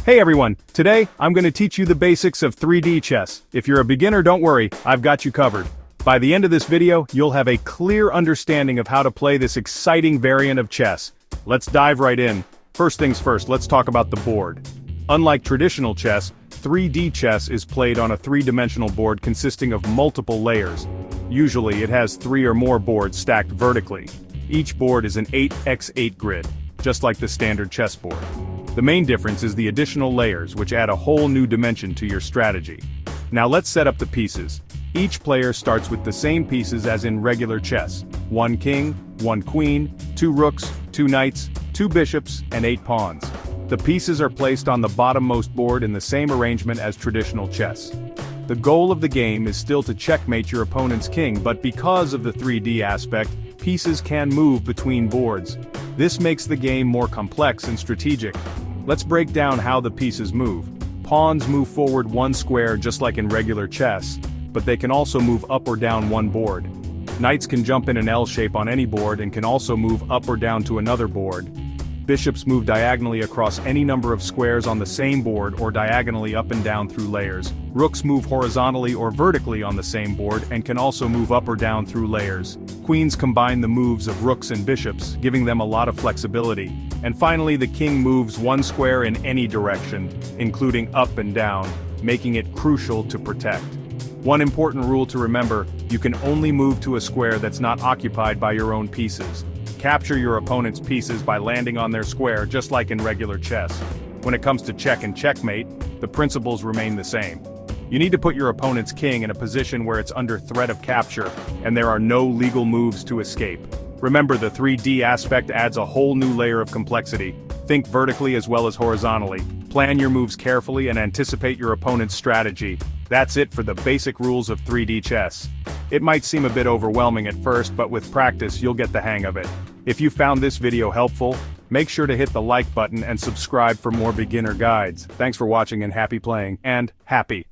Hey everyone, today, I'm gonna teach you the basics of 3D chess. If you're a beginner, don't worry, I've got you covered. By the end of this video, you'll have a clear understanding of how to play this exciting variant of chess. Let's dive right in. First things first, let's talk about the board. Unlike traditional chess, 3D chess is played on a three-dimensional board consisting of multiple layers. Usually, it has 3 or more boards stacked vertically. Each board is an 8x8 grid, just like the standard chessboard. The main difference is the additional layers, which add a whole new dimension to your strategy. Now let's set up the pieces. Each player starts with the same pieces as in regular chess. 1 king, 1 queen, 2 rooks, 2 knights, 2 bishops, and 8 pawns. The pieces are placed on the bottommost board in the same arrangement as traditional chess. The goal of the game is still to checkmate your opponent's king, but because of the 3D aspect, pieces can move between boards. This makes the game more complex and strategic. Let's break down how the pieces move. Pawns move forward 1 square just like in regular chess, but they can also move up or down 1 board. Knights can jump in an L shape on any board and can also move up or down to another board. Bishops move diagonally across any number of squares on the same board or diagonally up and down through layers. Rooks move horizontally or vertically on the same board and can also move up or down through layers. Queens combine the moves of rooks and bishops, giving them a lot of flexibility. And finally, the king moves 1 square in any direction, including up and down, making it crucial to protect. One important rule to remember, you can only move to a square that's not occupied by your own pieces. Capture your opponent's pieces by landing on their square just like in regular chess. When it comes to check and checkmate, the principles remain the same. You need to put your opponent's king in a position where it's under threat of capture, and there are no legal moves to escape. Remember, the 3D aspect adds a whole new layer of complexity. Think vertically as well as horizontally. Plan your moves carefully and anticipate your opponent's strategy. That's it for the basic rules of 3D chess. It might seem a bit overwhelming at first, but with practice you'll get the hang of it. If you found this video helpful, make sure to hit the like button and subscribe for more beginner guides. Thanks for watching and happy playing, and happy